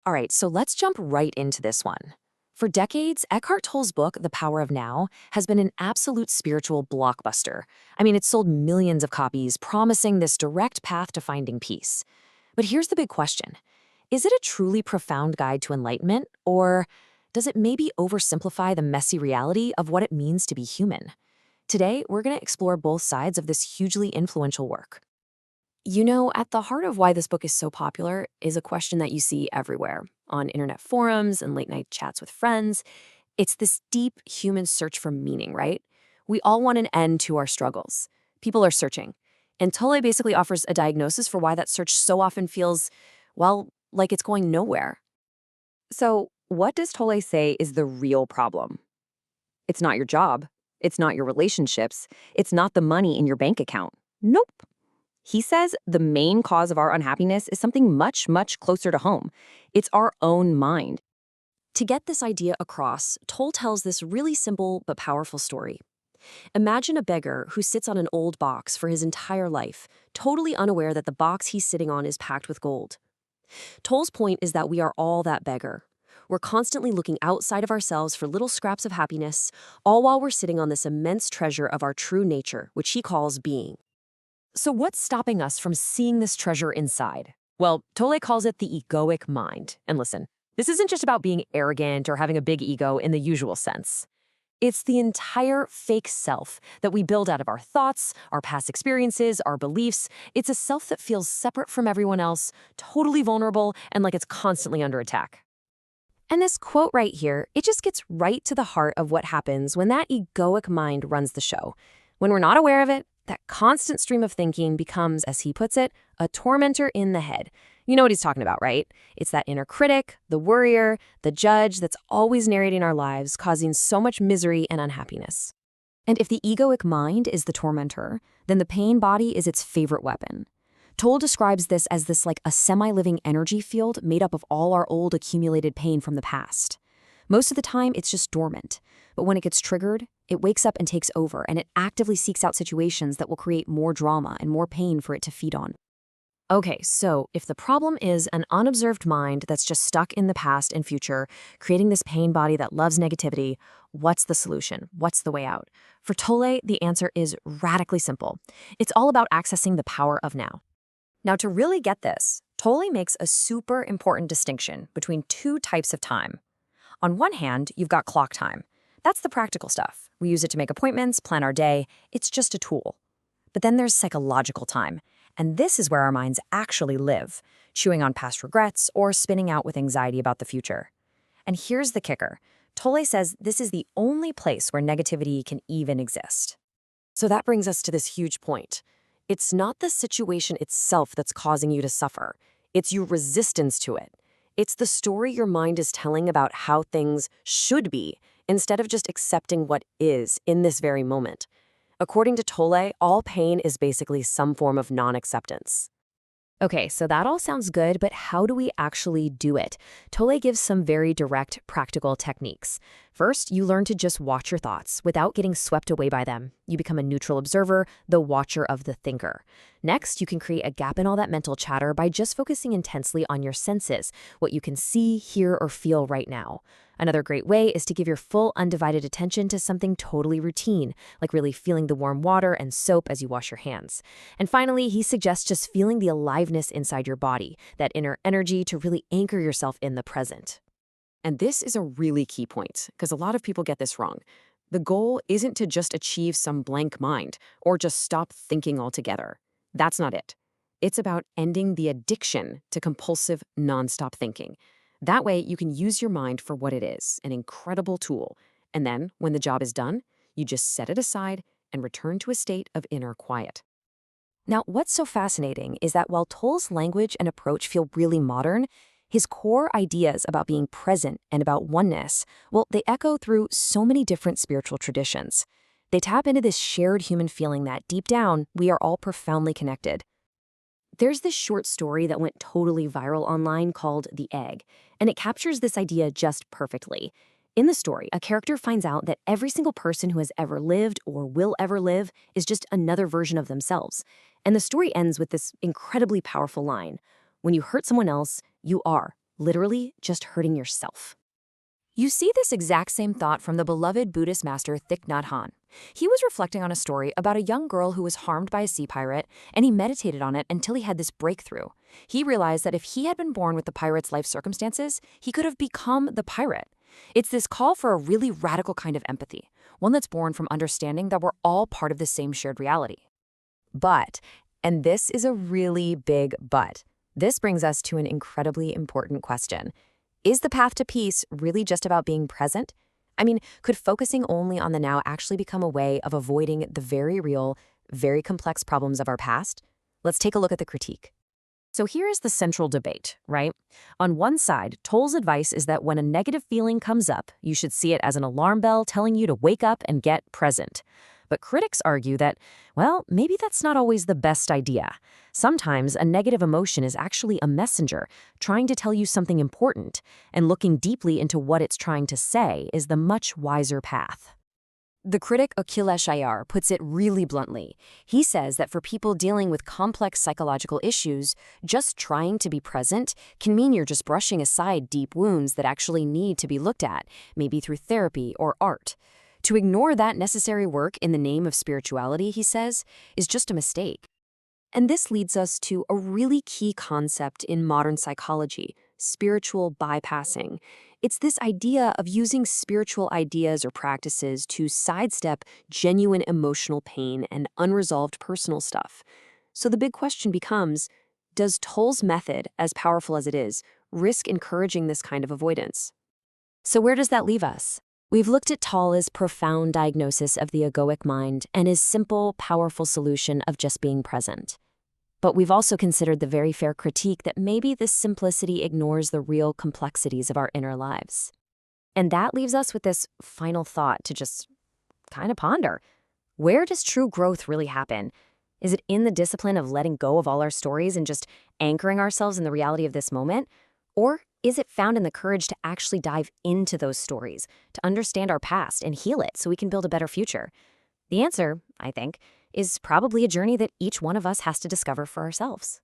All right, so let's jump right into this one. For decades, Eckhart Tolle's book, The Power of Now, has been an absolute spiritual blockbuster. I mean, it's sold millions of copies, promising this direct path to finding peace. But here's the big question. Is it a truly profound guide to enlightenment, or does it maybe oversimplify the messy reality of what it means to be human? Today, we're going to explore both sides of this hugely influential work. You know, at the heart of why this book is so popular is a question that you see everywhere on internet forums and late night chats with friends. It's this deep human search for meaning, right? We all want an end to our struggles. People are searching. And Tolle basically offers a diagnosis for why that search so often feels, well, like it's going nowhere. So, what does Tolle say is the real problem? It's not your job. It's not your relationships. It's not the money in your bank account. Nope. He says the main cause of our unhappiness is something much, much closer to home. It's our own mind. To get this idea across, Toll tells this really simple but powerful story. Imagine a beggar who sits on an old box for his entire life, totally unaware that the box he's sitting on is packed with gold. Toll's point is that we are all that beggar. We're constantly looking outside of ourselves for little scraps of happiness, all while we're sitting on this immense treasure of our true nature, which he calls being. So what's stopping us from seeing this treasure inside? Well, Tolle calls it the egoic mind. And listen, this isn't just about being arrogant or having a big ego in the usual sense. It's the entire fake self that we build out of our thoughts, our past experiences, our beliefs. It's a self that feels separate from everyone else, totally vulnerable, and like it's constantly under attack. And this quote right here, it just gets right to the heart of what happens when that egoic mind runs the show. When we're not aware of it, that constant stream of thinking becomes, as he puts it, a tormentor in the head. You know what he's talking about, right? It's that inner critic, the worrier, the judge that's always narrating our lives, causing so much misery and unhappiness. And if the egoic mind is the tormentor, then the pain body is its favorite weapon. Toll describes this as like a semi-living energy field made up of all our old accumulated pain from the past. Most of the time, it's just dormant. But when it gets triggered, it wakes up and takes over, and it actively seeks out situations that will create more drama and more pain for it to feed on. Okay, so if the problem is an unobserved mind that's just stuck in the past and future, creating this pain body that loves negativity, what's the solution? What's the way out? For Tolle, the answer is radically simple. It's all about accessing the power of now. Now, to really get this, Tolle makes a super important distinction between two types of time. On one hand, you've got clock time. That's the practical stuff. We use it to make appointments, plan our day. It's just a tool. But then there's psychological time. And this is where our minds actually live, chewing on past regrets or spinning out with anxiety about the future. And here's the kicker. Tolle says this is the only place where negativity can even exist. So that brings us to this huge point. It's not the situation itself that's causing you to suffer. It's your resistance to it. It's the story your mind is telling about how things should be, instead of just accepting what is in this very moment. According to Tolle, all pain is basically some form of non-acceptance. Okay, so that all sounds good, but how do we actually do it? Tolle gives some very direct, practical techniques. First, you learn to just watch your thoughts without getting swept away by them. You become a neutral observer, the watcher of the thinker. Next, you can create a gap in all that mental chatter by just focusing intensely on your senses, what you can see, hear, or feel right now. Another great way is to give your full undivided attention to something totally routine, like really feeling the warm water and soap as you wash your hands. And finally, he suggests just feeling the aliveness inside your body, that inner energy to really anchor yourself in the present. And this is a really key point, because a lot of people get this wrong. The goal isn't to just achieve some blank mind or just stop thinking altogether. That's not it. It's about ending the addiction to compulsive, nonstop thinking. That way, you can use your mind for what it is, an incredible tool. And then, when the job is done, you just set it aside and return to a state of inner quiet. Now, what's so fascinating is that while Tolle's language and approach feel really modern, his core ideas about being present and about oneness, well, they echo through so many different spiritual traditions. They tap into this shared human feeling that, deep down, we are all profoundly connected. There's this short story that went totally viral online called The Egg, and it captures this idea just perfectly. In the story, a character finds out that every single person who has ever lived or will ever live is just another version of themselves. And the story ends with this incredibly powerful line. When you hurt someone else, you are literally just hurting yourself. You see this exact same thought from the beloved Buddhist master Thich Nhat Hanh. He was reflecting on a story about a young girl who was harmed by a sea pirate, and he meditated on it until he had this breakthrough. He realized that if he had been born with the pirate's life circumstances, he could have become the pirate. It's this call for a really radical kind of empathy, one that's born from understanding that we're all part of the same shared reality. But, and this is a really big but, this brings us to an incredibly important question. Is the path to peace really just about being present? I mean, could focusing only on the now actually become a way of avoiding the very real, very complex problems of our past? Let's take a look at the critique. So here is the central debate, right? On one side, Tolle's advice is that when a negative feeling comes up, you should see it as an alarm bell telling you to wake up and get present. But critics argue that, well, maybe that's not always the best idea. Sometimes a negative emotion is actually a messenger trying to tell you something important, and looking deeply into what it's trying to say is the much wiser path. The critic Akhilesh Iyer puts it really bluntly. He says that for people dealing with complex psychological issues, just trying to be present can mean you're just brushing aside deep wounds that actually need to be looked at, maybe through therapy or art. To ignore that necessary work in the name of spirituality, he says, is just a mistake. And this leads us to a really key concept in modern psychology, spiritual bypassing. It's this idea of using spiritual ideas or practices to sidestep genuine emotional pain and unresolved personal stuff. So the big question becomes, does Tolle's method, as powerful as it is, risk encouraging this kind of avoidance? So where does that leave us? We've looked at Tolle's profound diagnosis of the egoic mind and his simple, powerful solution of just being present. But we've also considered the very fair critique that maybe this simplicity ignores the real complexities of our inner lives. And that leaves us with this final thought to just kind of ponder. Where does true growth really happen? Is it in the discipline of letting go of all our stories and just anchoring ourselves in the reality of this moment? Or is it found in the courage to actually dive into those stories, to understand our past and heal it so we can build a better future? The answer, I think, is probably a journey that each one of us has to discover for ourselves.